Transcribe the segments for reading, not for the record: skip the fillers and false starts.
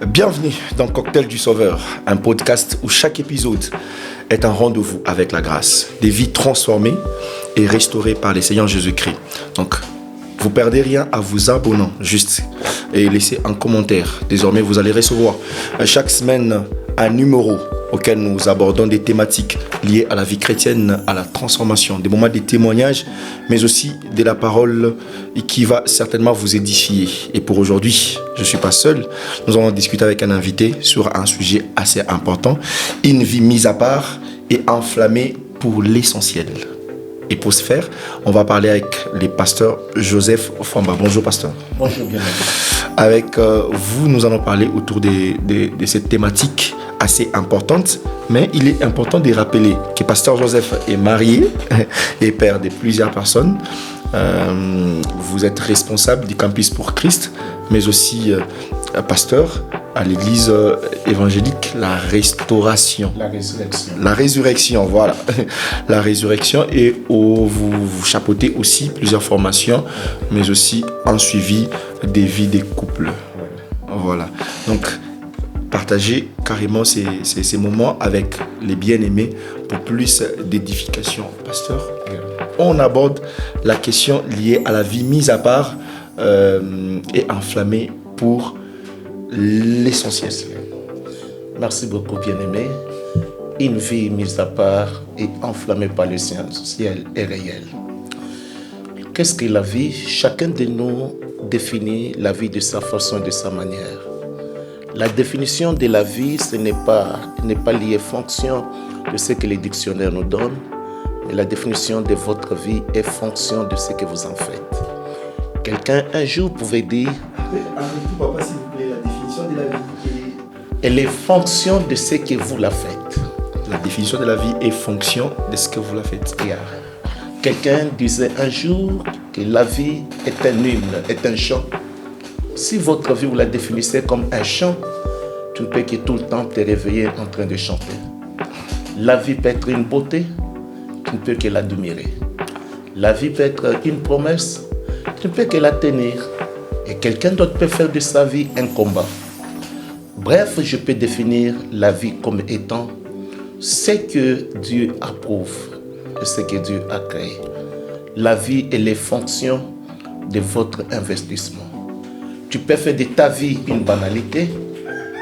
Bienvenue dans Cocktail du Sauveur, un podcast où chaque épisode est un rendez-vous avec la grâce, des vies transformées et restaurées par le Seigneur Jésus-Christ. Donc, vous perdez rien à vous abonner juste et laisser un commentaire. Désormais, vous allez recevoir chaque semaine un numéro auquel nous abordons des thématiques liées à la vie chrétienne, à la transformation, des moments de témoignages, mais aussi de la parole qui va certainement vous édifier. Et pour aujourd'hui, je ne suis pas seul. Nous allons discuter avec un invité sur un sujet assez important, une vie mise à part et enflammée pour l'essentiel. Et pour ce faire, on va parler avec le pasteur Joseph Famba. Bonjour pasteur. Bonjour, bienvenue. Avec vous, nous allons parler autour de cette thématique assez importante, mais il est important de rappeler que pasteur Joseph est marié et père de plusieurs personnes. Vous êtes responsable du Campus pour Christ, mais aussi pasteur à l'église évangélique La Restauration. La Résurrection, voilà. La Résurrection, et où vous chapeautez aussi plusieurs formations, mais aussi un suivi des vies des couples. Voilà. Donc, partagez carrément ces moments avec les bien-aimés pour plus d'édification. Pasteur, on aborde la question liée à la vie mise à part et enflammée pour l'essentiel. Merci beaucoup, bien-aimé. Une vie mise à part et enflammée par le ciel est réelle. Qu'est-ce que la vie? Chacun de nous définit la vie de sa façon et de sa manière. La définition de la vie, ce n'est pas lié fonction de ce que les dictionnaires nous donnent, mais la définition de votre vie est fonction de ce que vous en faites. Quelqu'un un jour pouvait dire... Arrêtez, papa, s'il vous plaît, la définition de la vie. Elle est fonction de ce que vous la faites. La définition de la vie est fonction de ce que vous la faites. Yeah. Quelqu'un disait un jour que la vie est un hymne, est un chant. Si votre vie, vous la définissez comme un chant, tu ne peux que tout le temps te réveiller en train de chanter. La vie peut être une beauté, tu ne peux que l'admirer. La vie peut être une promesse, tu ne peux que la tenir. Et quelqu'un d'autre peut faire de sa vie un combat. Bref, je peux définir la vie comme étant ce que Dieu approuve et ce que Dieu a créé. La vie est les fonctions de votre investissement. Tu peux faire de ta vie une banalité,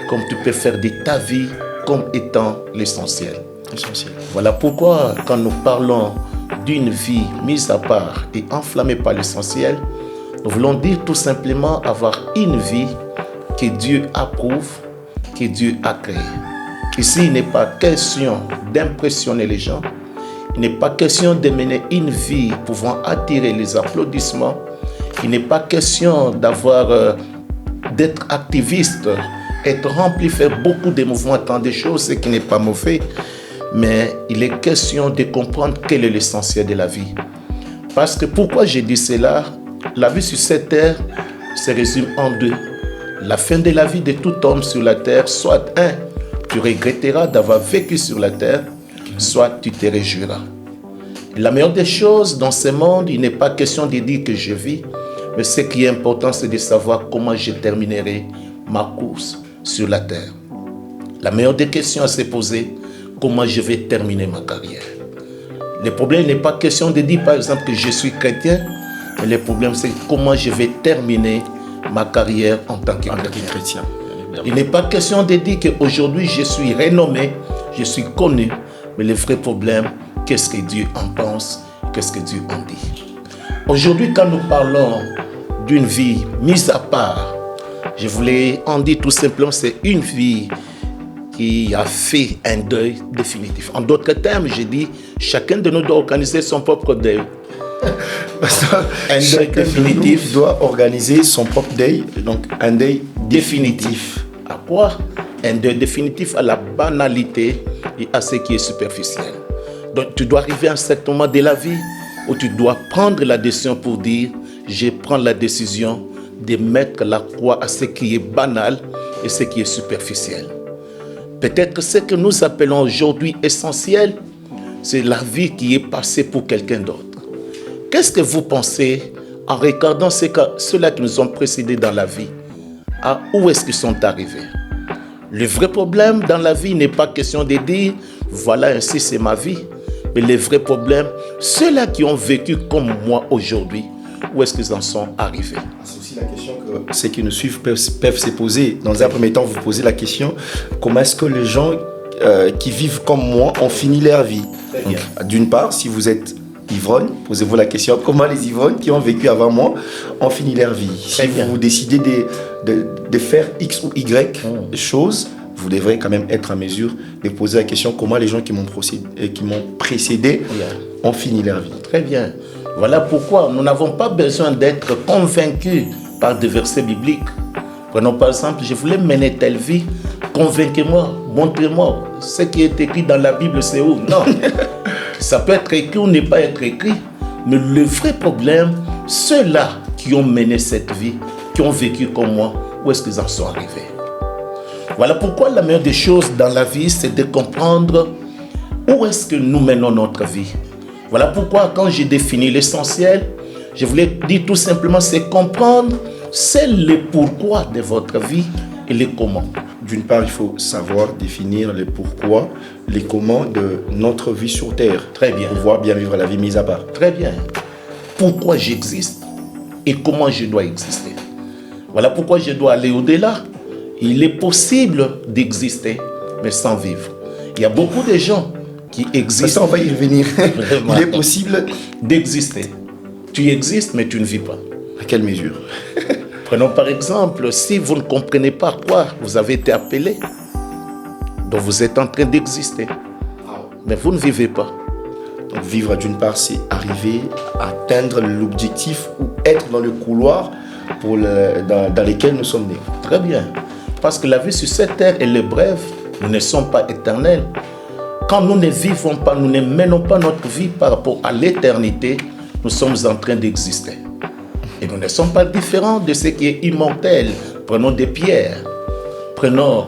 comme tu peux faire de ta vie comme étant l'essentiel. Voilà pourquoi, quand nous parlons d'une vie mise à part et enflammée par l'essentiel, nous voulons dire tout simplement avoir une vie que Dieu approuve, que Dieu a créée. Ici, il n'est pas question d'impressionner les gens, il n'est pas question de mener une vie pouvant attirer les applaudissements. Il n'est pas question d'être activiste, être rempli, faire beaucoup de mouvements, tant de choses, ce qui n'est pas mauvais. Mais il est question de comprendre quel est l'essentiel de la vie. Parce que pourquoi j'ai dit cela? La vie sur cette terre se résume en deux. La fin de la vie de tout homme sur la terre, soit un, tu regretteras d'avoir vécu sur la terre, soit tu te réjouiras. La meilleure des choses dans ce monde, il n'est pas question de dire que je vis, mais ce qui est important, c'est de savoir comment je terminerai ma course sur la terre. La meilleure des questions à se poser, comment je vais terminer ma carrière. Le problème n'est pas question de dire, par exemple, que je suis chrétien, mais le problème, c'est comment je vais terminer ma carrière en tant que chrétien. Il n'est pas question de dire qu'aujourd'hui, je suis renommé, je suis connu, mais le vrai problème, qu'est-ce que Dieu en pense, qu'est-ce que Dieu en dit. Aujourd'hui, quand nous parlons d'une vie mise à part, je voulais en dire tout simplement, c'est une vie qui a fait un deuil définitif. En d'autres termes, j'ai dit, chacun de nous doit organiser son propre deuil. Un deuil définitif doit organiser son propre deuil, donc un deuil définitif. À quoi? Un deuil définitif à la banalité et à ce qui est superficiel. Donc tu dois arriver à un certain moment de la vie où tu dois prendre la décision pour dire, je prends la décision de mettre la croix à ce qui est banal et ce qui est superficiel. Peut-être ce que nous appelons aujourd'hui essentiel, c'est la vie qui est passée pour quelqu'un d'autre. Qu'est-ce que vous pensez en regardant ceux-là qui nous ont précédés dans la vie? À où est-ce qu'ils sont arrivés? Le vrai problème dans la vie n'est pas question de dire, voilà, ainsi c'est ma vie. Mais le vrai problème, ceux-là qui ont vécu comme moi aujourd'hui, où est-ce qu'ils en sont arrivés? C'est aussi la question que ceux qui nous suivent peuvent se poser. Dans un premier temps, vous posez la question, comment est-ce que les gens qui vivent comme moi ont fini leur vie? Donc, d'une part, si vous êtes ivrogne, posez-vous la question, comment les ivrognes qui ont vécu avant moi ont fini leur vie? Si vous décidez de faire X ou Y choses, vous devrez quand même être en mesure de poser la question, comment les gens qui m'ont précédé ont fini leur vie? Très bien. Voilà pourquoi nous n'avons pas besoin d'être convaincus par des versets bibliques. Prenons par exemple, je voulais mener telle vie, convainquez-moi, montrez-moi ce qui est écrit dans la Bible, c'est où? Non. Ça peut être écrit ou ne pas être écrit, mais le vrai problème, ceux-là qui ont mené cette vie, qui ont vécu comme moi, où est-ce qu'ils en sont arrivés? Voilà pourquoi la meilleure des choses dans la vie, c'est de comprendre où est-ce que nous menons notre vie. Voilà pourquoi quand j'ai défini l'essentiel, je voulais dire tout simplement, c'est comprendre c'est le pourquoi de votre vie et le comment. D'une part, il faut savoir définir le pourquoi, les comment de notre vie sur Terre. Très bien. Pour pouvoir bien vivre la vie mise à part. Très bien. Pourquoi j'existe et comment je dois exister. Voilà pourquoi je dois aller au-delà. Il est possible d'exister, mais sans vivre. Il y a beaucoup de gens qui existent. Ça, on va y revenir. Il est possible d'exister. Tu existes, mais tu ne vis pas. À quelle mesure? Prenons par exemple, si vous ne comprenez pas quoi vous avez été appelé, donc vous êtes en train d'exister, mais vous ne vivez pas. Donc vivre, d'une part, c'est arriver à atteindre l'objectif ou être dans le couloir dans lequel nous sommes nés. Très bien. Parce que la vie sur cette terre, elle est brève. Nous ne sommes pas éternels. Quand nous ne vivons pas, nous ne menons pas notre vie par rapport à l'éternité, nous sommes en train d'exister. Et nous ne sommes pas différents de ce qui est immortel. Prenons des pierres. Prenons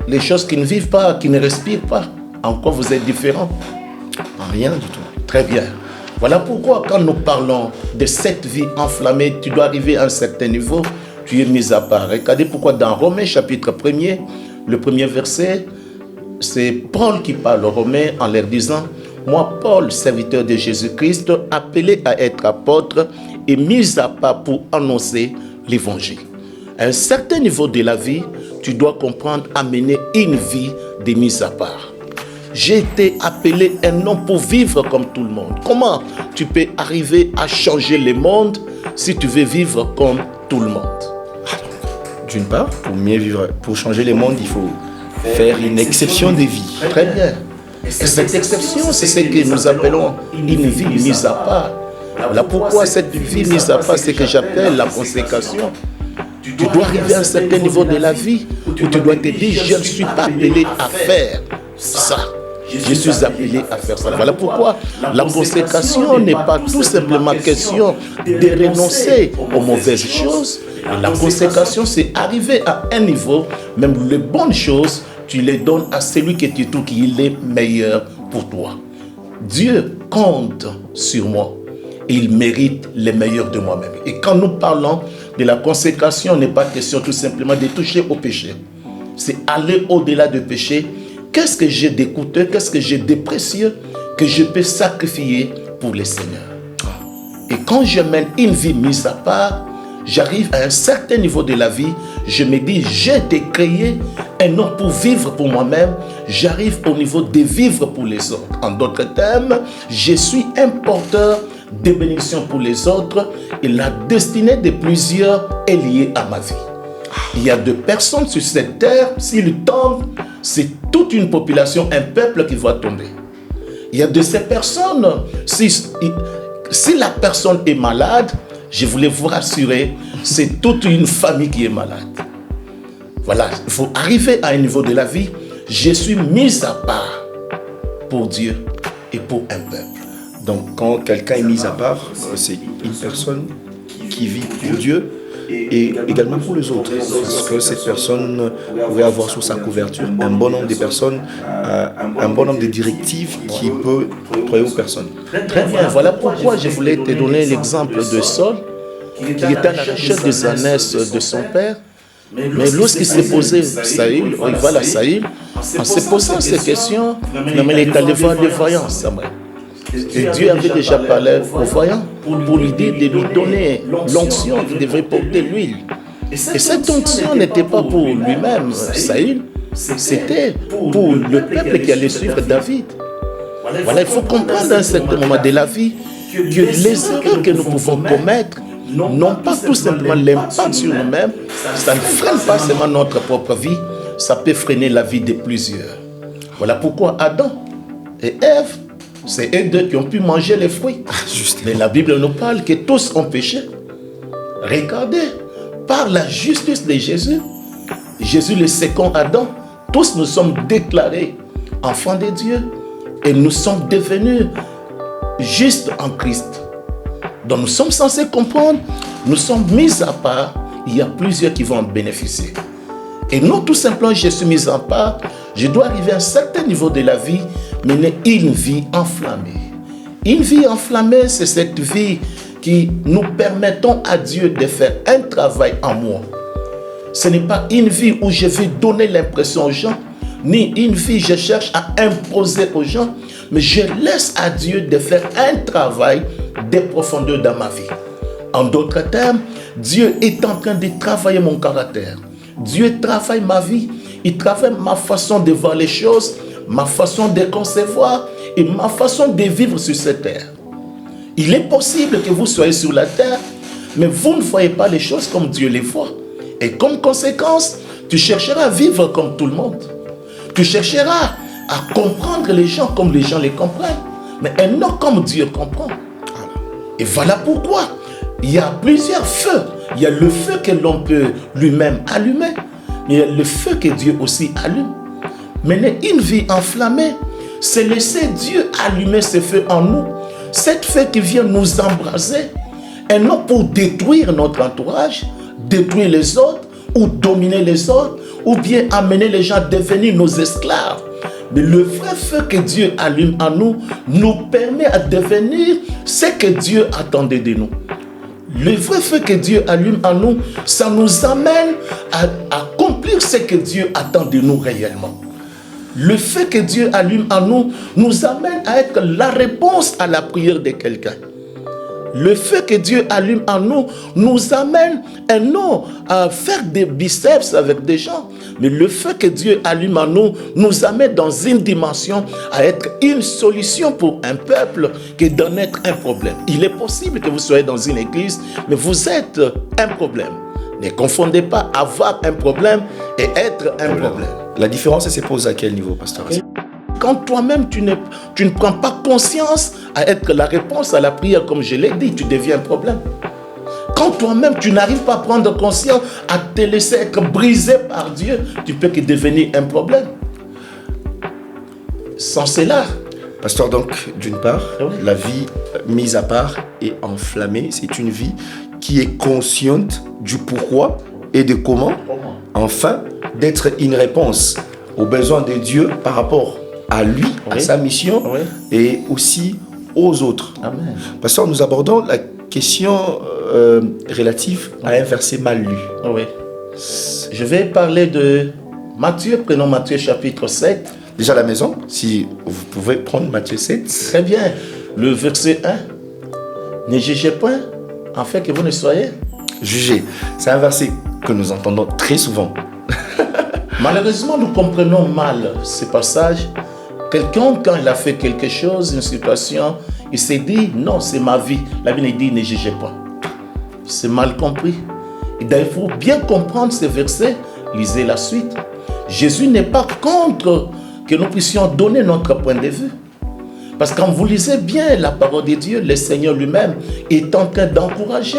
les choses qui ne vivent pas, qui ne respirent pas. En quoi vous êtes différents? Rien du tout. Très bien. Voilà pourquoi quand nous parlons de cette vie enflammée, tu dois arriver à un certain niveau, tu es mis à part. Regardez pourquoi dans Romains chapitre 1er, le premier verset, c'est Paul qui parle aux Romains en leur disant, moi Paul, serviteur de Jésus-Christ, appelé à être apôtre et mis à part pour annoncer l'évangile. À un certain niveau de la vie, tu dois comprendre à mener une vie de mise à part. J'ai été appelé un homme pour vivre comme tout le monde. Comment tu peux arriver à changer le monde si tu veux vivre comme tout le monde? D'une part, pour mieux vivre, pour changer le monde, il faut faire une exception des vies. Très bien. Et cette exception, c'est ce que nous appelons une vie mise à part. Voilà pourquoi cette vie mise à part, c'est ce que j'appelle la consécration. Tu dois arriver à un certain niveau de la vie où tu dois te dire, je ne suis pas appelé à faire ça. Je suis appelé à faire ça. Voilà pourquoi la consécration n'est pas tout simplement question de renoncer aux mauvaises choses. La consécration, c'est arriver à un niveau, même les bonnes choses, tu les donnes à celui que tu trouves qu'il est meilleur pour toi. Dieu compte sur moi. Il mérite le meilleur de moi-même. Et quand nous parlons de la consécration, n'est pas question tout simplement de toucher au péché. C'est aller au-delà du péché. Qu'est-ce que j'ai de coûteux, qu'est-ce que j'ai de précieux que je peux sacrifier pour le Seigneur? Et quand je mène une vie mise à part, j'arrive à un certain niveau de la vie, je me dis, j'ai été créé un homme pour vivre pour moi-même, j'arrive au niveau de vivre pour les autres. En d'autres termes, je suis un porteur de bénédictions pour les autres et la destinée de plusieurs est liée à ma vie. Il y a deux personnes sur cette terre, s'ils tombent, c'est toute une population, un peuple qui va tomber. Il y a de ces personnes, si la personne est malade, je voulais vous rassurer, c'est toute une famille qui est malade. Voilà, il faut arriver à un niveau de la vie, je suis mis à part pour Dieu et pour un peuple. Donc quand quelqu'un est mis à part, c'est une personne qui vit pour Dieu et également pour les autres. Parce que cette personne pourrait avoir sous sa couverture un bon nombre de personnes, un bon nombre de directives qui peut employer aux personnes. Très bien, voilà pourquoi je voulais te donner l'exemple de Saul, qui était à la recherche des ânesses de son père. Mais lorsqu'il s'est posé Saül, voilà Saül, en se posant ces questions, il est allé voir le voyant Samuel. Et Dieu avait déjà parlé au voyant pour lui dire de lui donner l'onction qui devrait porter l'huile. Et cette onction n'était pas pour lui-même, Saül, c'était pour le peuple qui allait suivre David. Voilà, il faut comprendre à un certain moment de la vie que les erreurs que nous pouvons commettre n'ont pas tout simplement l'impact sur nous-mêmes, ça ne freine pas seulement notre propre vie, ça peut freiner la vie de plusieurs. Voilà pourquoi Adam et Ève, c'est eux deux qui ont pu manger les fruits. Mais la Bible nous parle que tous ont péché. Regardez, par la justice de Jésus, Jésus le second Adam, tous nous sommes déclarés enfants de Dieu et nous sommes devenus justes en Christ. Donc nous sommes censés comprendre, nous sommes mis à part, il y a plusieurs qui vont en bénéficier. Et non tout simplement je suis mis à part, je dois arriver à un certain niveau de la vie, mener une vie enflammée. Une vie enflammée, c'est cette vie qui nous permettons à Dieu de faire un travail en moi. Ce n'est pas une vie où je vais donner l'impression aux gens, ni une vie je cherche à imposer aux gens, mais je laisse à Dieu de faire un travail de profondeur dans ma vie. En d'autres termes, Dieu est en train de travailler mon caractère. Dieu travaille ma vie, il travaille ma façon de voir les choses, ma façon de concevoir et ma façon de vivre sur cette terre. Il est possible que vous soyez sur la terre, mais vous ne voyez pas les choses comme Dieu les voit. Et comme conséquence, tu chercheras à vivre comme tout le monde. Tu chercheras à comprendre les gens comme les gens les comprennent, mais non comme Dieu comprend. Et voilà pourquoi il y a plusieurs feux. Il y a le feu que l'on peut lui-même allumer, mais il y a le feu que Dieu aussi allume. Mener une vie enflammée, c'est laisser Dieu allumer ce feu en nous. Cette feu qui vient nous embraser, et non pour détruire notre entourage, détruire les autres, ou dominer les autres, ou bien amener les gens à devenir nos esclaves. Mais le vrai feu que Dieu allume en nous, nous permet à devenir ce que Dieu attendait de nous. Le vrai feu que Dieu allume en nous, ça nous amène à accomplir ce que Dieu attend de nous réellement. Le feu que Dieu allume en nous, nous amène à être la réponse à la prière de quelqu'un. Le feu que Dieu allume en nous, nous amène non à faire des biceps avec des gens. Mais le feu que Dieu allume en nous, nous amène dans une dimension à être une solution pour un peuple qui d'en être un problème. Il est possible que vous soyez dans une église, mais vous êtes un problème. Ne confondez pas avoir un problème et être un problème. La différence, elle se pose à quel niveau, pasteur? Quand toi-même, tu ne prends pas conscience à être la réponse à la prière, comme je l'ai dit, tu deviens un problème. Quand toi-même, tu n'arrives pas à prendre conscience, à te laisser être brisé par Dieu, tu peux que devenir un problème. Sans cela. Pasteur, donc, d'une part, la vie mise à part et enflammée, c'est une vie qui est consciente du pourquoi et de comment, enfin, d'être une réponse aux besoins de Dieu par rapport à lui, à sa mission et aussi aux autres. Amen. Pasteur, nous abordons la question relative à un verset mal lu. Oui. Je vais parler de Matthieu, prenons Matthieu chapitre 7. Déjà à la maison, si vous pouvez prendre Matthieu 7. Très bien. Le verset 1. Ne jugez point, afin que vous ne soyez jugés. C'est un verset que nous entendons très souvent. Malheureusement, nous comprenons mal ce passage. Quelqu'un, quand il a fait quelque chose, une situation, il s'est dit, non, c'est ma vie. La Bible dit, ne jugez pas. C'est mal compris. Et il faut bien comprendre ce verset. Lisez la suite. Jésus n'est pas contre que nous puissions donner notre point de vue. Parce que quand vous lisez bien la parole de Dieu, le Seigneur lui-même est en train d'encourager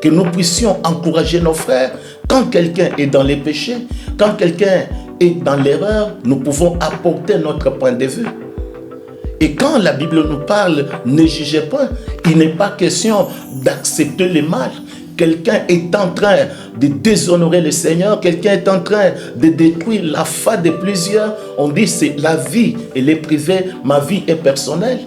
que nous puissions encourager nos frères. Quand quelqu'un est dans les péchés, quand quelqu'un est dans l'erreur, nous pouvons apporter notre point de vue. Et quand la Bible nous parle, ne jugez pas, il n'est pas question d'accepter le mal. Quelqu'un est en train de déshonorer le Seigneur, quelqu'un est en train de détruire la foi de plusieurs. On dit c'est la vie, elle est privée, ma vie est personnelle.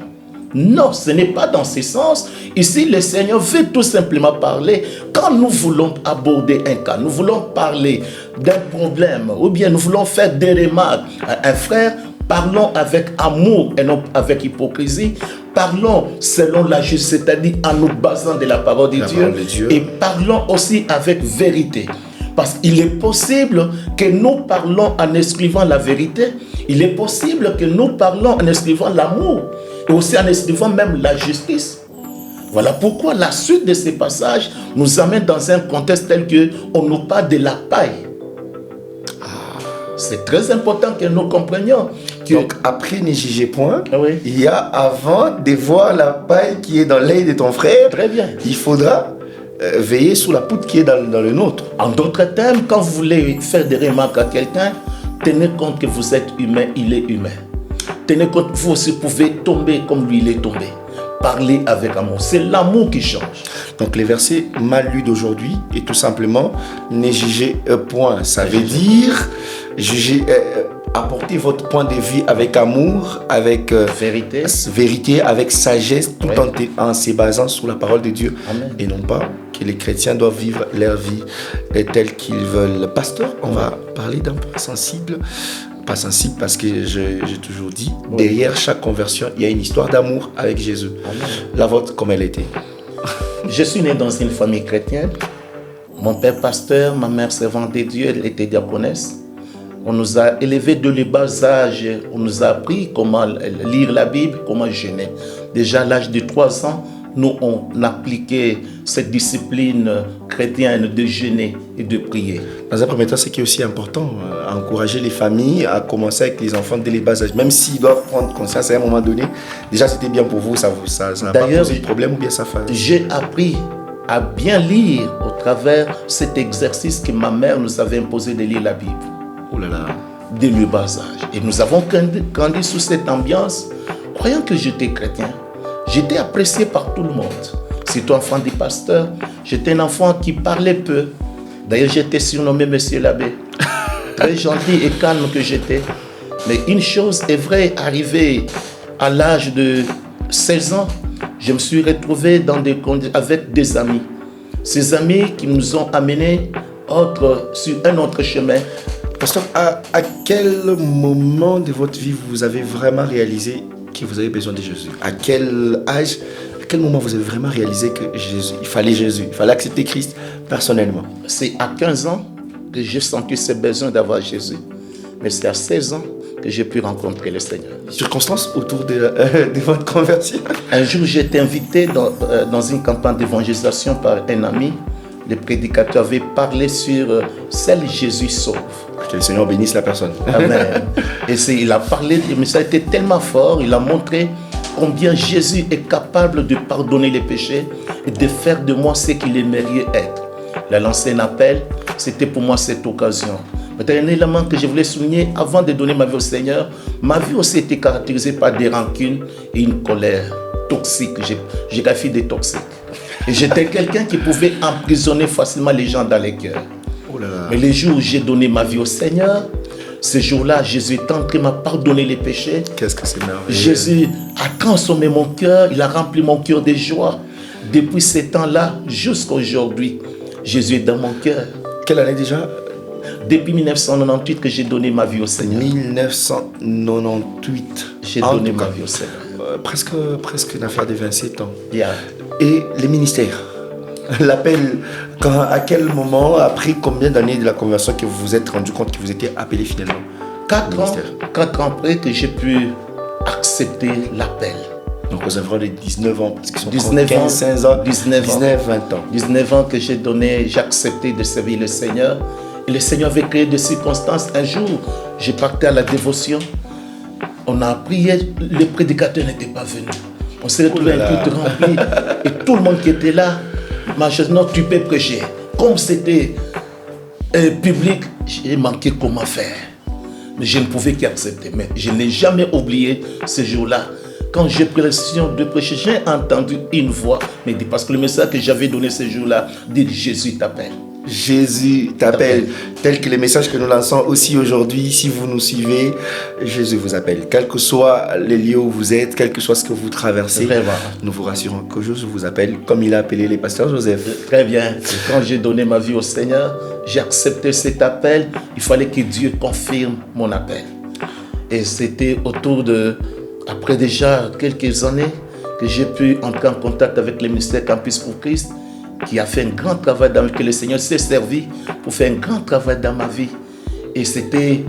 Non, ce n'est pas dans ce sens. Ici, le Seigneur veut tout simplement parler. Quand nous voulons aborder un cas, nous voulons parler d'un problème, ou bien nous voulons faire des remarques à un frère, parlons avec amour et non avec hypocrisie. Parlons selon la justice, c'est-à-dire en nous basant de la parole de Dieu. Et parlons aussi avec vérité. Parce qu'il est possible que nous parlons en inscrivant la vérité. Il est possible que nous parlons en inscrivant l'amour. Et aussi en inscrivant même la justice. Voilà pourquoi la suite de ces passages nous amène dans un contexte tel que on nous parle de la paille. C'est très important que nous comprenions. Donc après ne jugez point, Oui. il y a avant de voir la paille qui est dans l'œil de ton frère. Très bien. Il faudra veiller sur la poutre qui est dans le nôtre. En d'autres termes, quand vous voulez faire des remarques à quelqu'un, tenez compte que vous êtes humain, il est humain. Tenez compte que vous aussi pouvez tomber comme lui il est tombé. Parlez avec amour. C'est l'amour qui change. Donc les versets mal lus d'aujourd'hui est tout simplement ne jugez point. Ça veut dire juger, apporter votre point de vue avec amour, avec vérité, avec sagesse, tout en se basant sur la parole de Dieu. Amen. Et non pas que les chrétiens doivent vivre leur vie telle qu'ils veulent. Pasteur, on va parler d'un point sensible. Pas sensible parce que j'ai toujours dit, derrière chaque conversion, il y a une histoire d'amour avec Jésus. Amen. La vôtre, comme elle était. Je suis né dans une famille chrétienne. Mon père pasteur, ma mère servante de Dieu, elle était diaconesse. On nous a élevés de le bas âge. On nous a appris comment lire la Bible, comment jeûner. Déjà à l'âge de 3 ans, nous on appliquait cette discipline chrétienne de jeûner et de prier. Dans un premier temps, ce qui est aussi important, encourager les familles à commencer avec les enfants dès les bas âges. Même s'ils doivent prendre conscience à un moment donné, déjà c'était bien pour vous, ça n'a pas posé de problème ou bien ça fait. J'ai appris à bien lire au travers cet exercice que ma mère nous avait imposé de lire la Bible. Oh là là. Dès le bas âge. Et nous avons grandi sous cette ambiance, croyant que j'étais chrétien. J'étais apprécié par tout le monde. Surtout enfant du pasteur, j'étais un enfant qui parlait peu. D'ailleurs, j'étais surnommé Monsieur l'abbé. Très gentil et calme que j'étais. Mais une chose est vraie, arrivé à l'âge de 16 ans, je me suis retrouvé avec des amis. Ces amis qui nous ont amenés sur un autre chemin. Pasteur, à quel moment de votre vie vous avez vraiment réalisé que vous avez besoin de Jésus? À quel âge, à quel moment vous avez vraiment réalisé que il fallait accepter Christ personnellement? C'est à 15 ans que j'ai senti ce besoin d'avoir Jésus. Mais c'est à 16 ans que j'ai pu rencontrer le Seigneur. Circonstances autour de votre conversion? Un jour, j'ai été invité dans une campagne d'évangélisation par un ami. Le prédicateur avait parlé sur Seul Jésus sauve. Que le Seigneur bénisse la personne. Amen. Et il a parlé, mais ça a été tellement fort, il a montré combien Jésus est capable de pardonner les péchés et de faire de moi ce qu'il aimerait être. Il a lancé un appel, c'était pour moi cette occasion. Mais un élément que je voulais souligner, avant de donner ma vie au Seigneur, ma vie aussi était caractérisée par des rancunes et une colère toxique. J'ai qualifié des toxiques. Et j'étais quelqu'un qui pouvait emprisonner facilement les gens dans les cœurs. Oh là là. Mais les jours où j'ai donné ma vie au Seigneur, ce jour-là, Jésus est entré, m'a pardonné les péchés. Qu'est-ce que c'est merveilleux. Jésus a transformé mon cœur, il a rempli mon cœur de joie. Depuis ce temps-là jusqu'à aujourd'hui, Jésus est dans mon cœur. Quelle année déjà? Depuis 1998 que j'ai donné ma vie au Seigneur. 1998. J'ai donné ma vie au Seigneur. Presque une affaire de 27 ans. Yeah. Et les ministères, l'appel, à quel moment, après combien d'années de la conversion que vous vous êtes rendu compte que vous étiez appelé finalement? 4 ans après que j'ai pu accepter l'appel. Donc aux environs de 19 ans, parce qu'ils sont 19 15, ans, 16 ans, 19 20 ans. 19 ans que j'ai accepté de servir le Seigneur. Et le Seigneur avait créé des circonstances. Un jour, j'ai parti à la dévotion. On a prié, le prédicateur n'était pas venu. On s'est retrouvé un culte rempli. Et tout le monde qui était là m'a dit, non, tu peux prêcher. Comme c'était public, j'ai manqué comment faire. Mais je ne pouvais qu'accepter. Mais je n'ai jamais oublié ce jour-là. Quand j'ai pris la décision de prêcher, j'ai entendu une voix me dire, parce que le message que j'avais donné ce jour-là dit, Jésus t'appelle. Jésus t'appelle. Tel que les messages que nous lançons aussi aujourd'hui, si vous nous suivez, Jésus vous appelle. Quels que soient les lieux où vous êtes, quel que soit ce que vous traversez, nous vous rassurons que Jésus vous appelle comme il a appelé les pasteurs Joseph. Très bien. Quand j'ai donné ma vie au Seigneur, j'ai accepté cet appel. Il fallait que Dieu confirme mon appel. Et c'était après déjà quelques années, que j'ai pu entrer en contact avec le ministère Campus pour Christ, qui a fait un grand travail que le Seigneur s'est servi pour faire un grand travail dans ma vie. Et c'était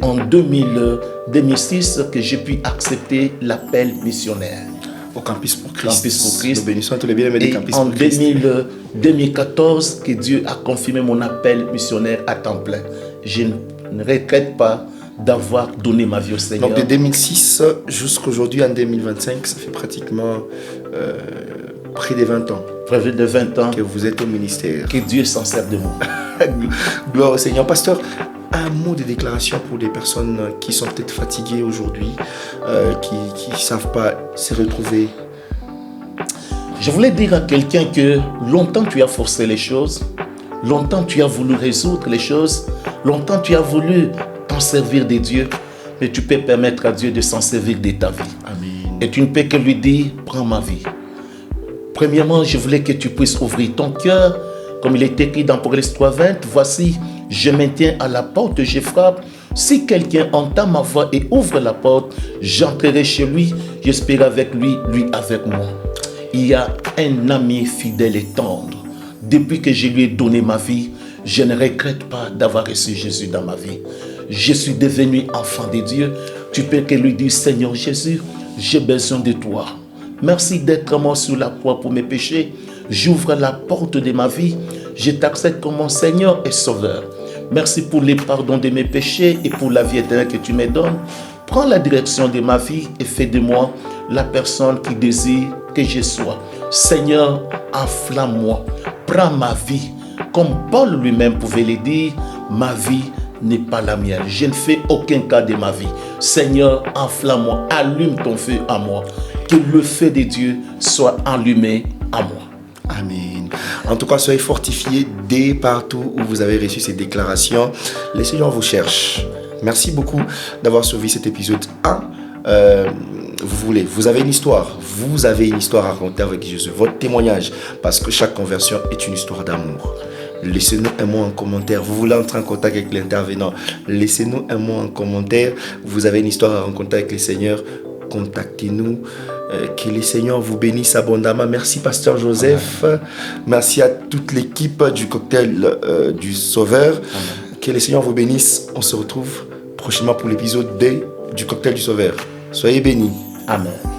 en 2006 que j'ai pu accepter l'appel missionnaire. Au Campus pour Christ. Campus pour Christ. Nous bénissons tous les bien-aimés de Campus pour Christ. En 2014, que Dieu a confirmé mon appel missionnaire à temps plein. Je ne regrette pas d'avoir donné ma vie au Seigneur. Donc de 2006 jusqu'aujourd'hui en 2025, ça fait pratiquement près de 20 ans. Près de 20 ans. Que vous êtes au ministère. Que Dieu s'en sert de moi. Gloire au Seigneur. Pasteur, un mot de déclaration pour les personnes qui sont peut-être fatiguées aujourd'hui, qui ne savent pas se retrouver. Je voulais dire à quelqu'un que longtemps tu as forcé les choses, longtemps tu as voulu résoudre les choses, longtemps tu as voulu t'en servir de Dieu, mais tu peux permettre à Dieu de s'en servir de ta vie. Amen. Et tu ne peux que lui dire, prends ma vie. Premièrement, je voulais que tu puisses ouvrir ton cœur, comme il est écrit dans Apocalypse 3:20, voici, je me tiens à la porte, je frappe. Si quelqu'un entend ma voix et ouvre la porte, j'entrerai chez lui, j'espère avec lui, lui avec moi. Il y a un ami fidèle et tendre. Depuis que je lui ai donné ma vie, je ne regrette pas d'avoir reçu Jésus dans ma vie. Je suis devenu enfant de Dieu. Tu peux que lui dire, Seigneur Jésus, j'ai besoin de toi. Merci d'être mort sur la croix pour mes péchés. J'ouvre la porte de ma vie. Je t'accepte comme mon Seigneur et Sauveur. Merci pour les pardons de mes péchés et pour la vie éternelle que tu me donnes. Prends la direction de ma vie et fais de moi la personne qui désire que je sois. Seigneur, enflamme-moi. Prends ma vie. Comme Paul lui-même pouvait le dire, ma vie n'est pas la mienne. Je ne fais aucun cas de ma vie. Seigneur, enflamme-moi. Allume ton feu en moi. Que le feu de Dieu soit allumé en moi. Amen. En tout cas, soyez fortifiés dès partout où vous avez reçu ces déclarations. Le Seigneur vous cherche. Merci beaucoup d'avoir suivi cet épisode 1. Vous avez une histoire. Vous avez une histoire à raconter avec Jésus. Votre témoignage. Parce que chaque conversion est une histoire d'amour. Laissez-nous un mot en commentaire. Vous voulez entrer en contact avec l'intervenant. Laissez-nous un mot en commentaire. Vous avez une histoire à raconter avec le Seigneur. Contactez-nous. Que le Seigneur vous bénisse abondamment. Merci Pasteur Joseph. Amen. Merci à toute l'équipe du cocktail du Sauveur. Amen. Que le Seigneur vous bénisse. On se retrouve prochainement pour l'épisode 2 du cocktail du Sauveur. Soyez bénis. Amen.